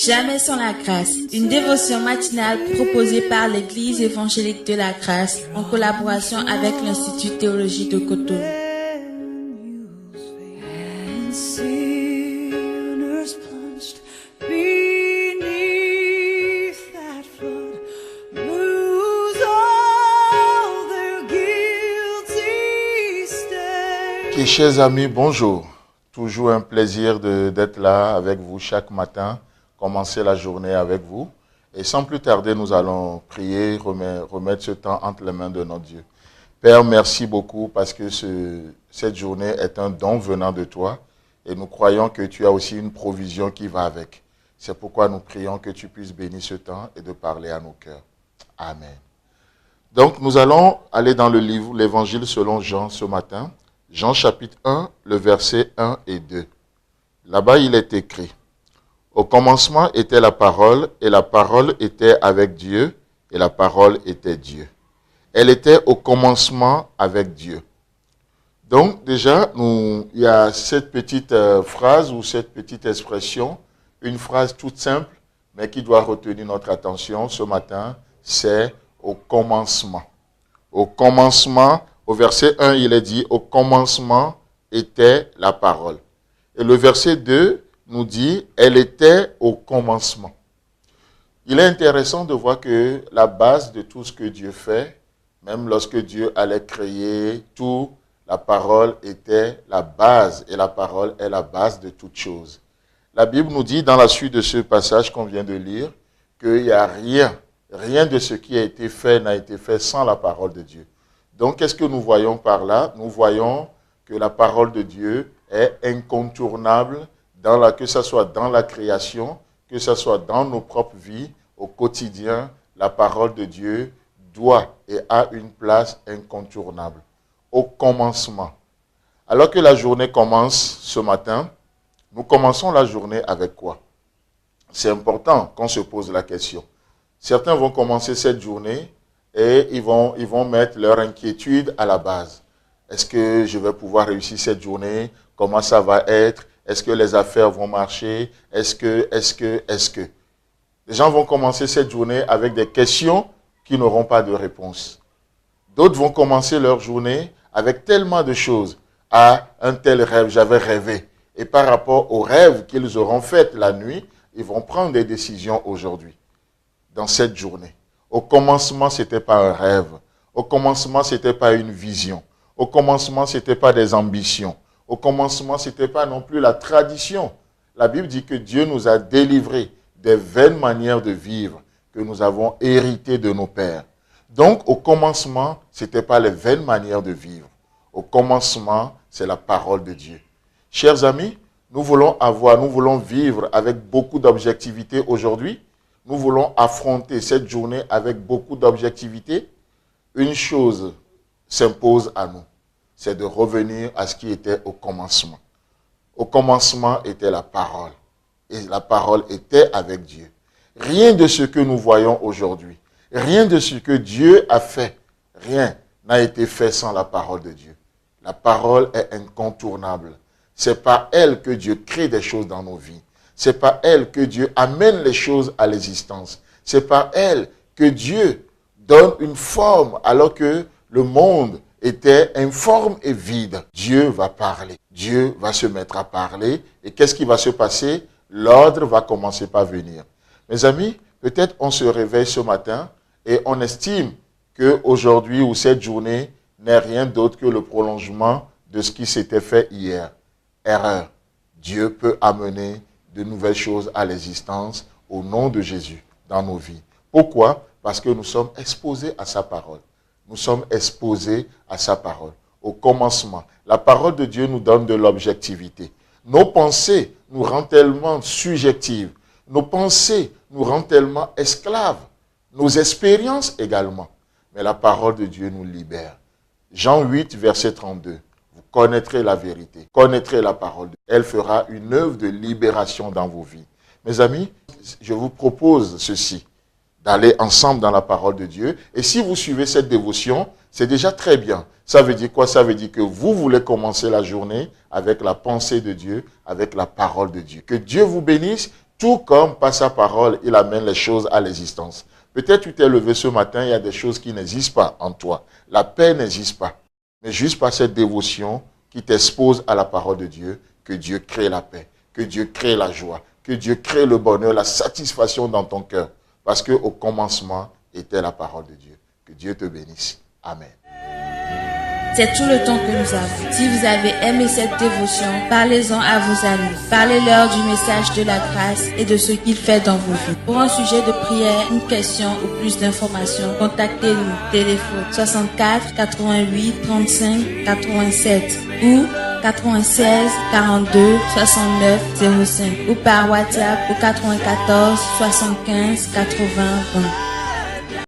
Jamais sans la grâce, une dévotion matinale proposée par l'Église évangélique de la grâce en collaboration avec l'Institut théologique de Cotonou. Et chers amis, bonjour. Toujours un plaisir d'être là avec vous chaque matin, commencer la journée avec vous. Et sans plus tarder, nous allons prier, remettre ce temps entre les mains de notre Dieu. Père, merci beaucoup parce que cette journée est un don venant de toi. Et nous croyons que tu as aussi une provision qui va avec. C'est pourquoi nous prions que tu puisses bénir ce temps et de parler à nos cœurs. Amen. Donc nous allons aller dans le livre, l'Évangile selon Jean ce matin. Jean chapitre 1, le verset 1 et 2. Là-bas, il est écrit: au commencement était la parole, et la parole était avec Dieu, et la parole était Dieu. Elle était au commencement avec Dieu. Donc déjà, il y a cette petite phrase ou cette petite expression, une phrase toute simple, mais qui doit retenir notre attention ce matin, c'est au commencement. Au commencement. Au verset 1, il est dit, au commencement était la parole. Et le verset 2 nous dit, elle était au commencement. Il est intéressant de voir que la base de tout ce que Dieu fait, même lorsque Dieu allait créer tout, la parole était la base. Et la parole est la base de toute chose. La Bible nous dit, dans la suite de ce passage qu'on vient de lire, qu'il n'y a rien de ce qui a été fait n'a été fait sans la parole de Dieu. Donc, qu'est-ce que nous voyons par là? Nous voyons que la parole de Dieu est incontournable, que ce soit dans la création, que ce soit dans nos propres vies, au quotidien. La parole de Dieu doit et a une place incontournable. Au commencement. Alors que la journée commence ce matin, nous commençons la journée avec quoi? C'est important qu'on se pose la question. Certains vont commencer cette journée et ils vont mettre leur inquiétude à la base. Est-ce que je vais pouvoir réussir cette journée? Comment ça va être? Est-ce que les affaires vont marcher? Est-ce que? Les gens vont commencer cette journée avec des questions qui n'auront pas de réponse. D'autres vont commencer leur journée avec tellement de choses. Ah, un tel rêve, j'avais rêvé. Et par rapport au rêve qu'ils auront fait la nuit, ils vont prendre des décisions aujourd'hui, dans cette journée. Au commencement, ce n'était pas un rêve. Au commencement, ce n'était pas une vision. Au commencement, ce n'était pas des ambitions. Au commencement, ce n'était pas non plus la tradition. La Bible dit que Dieu nous a délivrés des vaines manières de vivre que nous avons héritées de nos pères. Donc, au commencement, ce n'était pas les vaines manières de vivre. Au commencement, c'est la parole de Dieu. Chers amis, nous voulons vivre avec beaucoup d'objectivité aujourd'hui. Nous voulons affronter cette journée avec beaucoup d'objectivité. Une chose s'impose à nous, c'est de revenir à ce qui était au commencement. Au commencement était la parole. Et la parole était avec Dieu. Rien de ce que nous voyons aujourd'hui, rien de ce que Dieu a fait, rien n'a été fait sans la parole de Dieu. La parole est incontournable. C'est par elle que Dieu crée des choses dans nos vies. C'est par elle que Dieu amène les choses à l'existence. C'est par elle que Dieu donne une forme alors que le monde était informe et vide. Dieu va parler. Dieu va se mettre à parler. Et qu'est-ce qui va se passer? L'ordre va commencer par venir. Mes amis, peut-être on se réveille ce matin et on estime qu'aujourd'hui ou cette journée n'est rien d'autre que le prolongement de ce qui s'était fait hier. Erreur. Dieu peut amener de nouvelles choses à l'existence au nom de Jésus dans nos vies. Pourquoi? Parce que nous sommes exposés à sa parole. Nous sommes exposés à sa parole. Au commencement, la parole de Dieu nous donne de l'objectivité. Nos pensées nous rendent tellement subjectives. Nos pensées nous rendent tellement esclaves. Nos expériences également. Mais la parole de Dieu nous libère. Jean 8, verset 32. Vous connaîtrez la vérité, connaîtrez la parole. Elle fera une œuvre de libération dans vos vies. Mes amis, je vous propose ceci, d'aller ensemble dans la parole de Dieu. Et si vous suivez cette dévotion, c'est déjà très bien. Ça veut dire quoi? Ça veut dire que vous voulez commencer la journée avec la pensée de Dieu, avec la parole de Dieu. Que Dieu vous bénisse. Tout comme par sa parole, il amène les choses à l'existence. Peut-être tu t'es levé ce matin, il y a des choses qui n'existent pas en toi. La paix n'existe pas. Mais juste par cette dévotion qui t'expose à la parole de Dieu, que Dieu crée la paix, que Dieu crée la joie, que Dieu crée le bonheur, la satisfaction dans ton cœur. Parce qu'au commencement était la parole de Dieu. Que Dieu te bénisse. Amen. C'est tout le temps que nous avons. Si vous avez aimé cette dévotion, parlez-en à vos amis. Parlez-leur du message de la grâce et de ce qu'il fait dans vos vies. Pour un sujet de prière, une question ou plus d'informations, contactez-nous. Téléphone 64 88 35 87 ou 96 42 69 05 ou par WhatsApp au 94 75 80 20.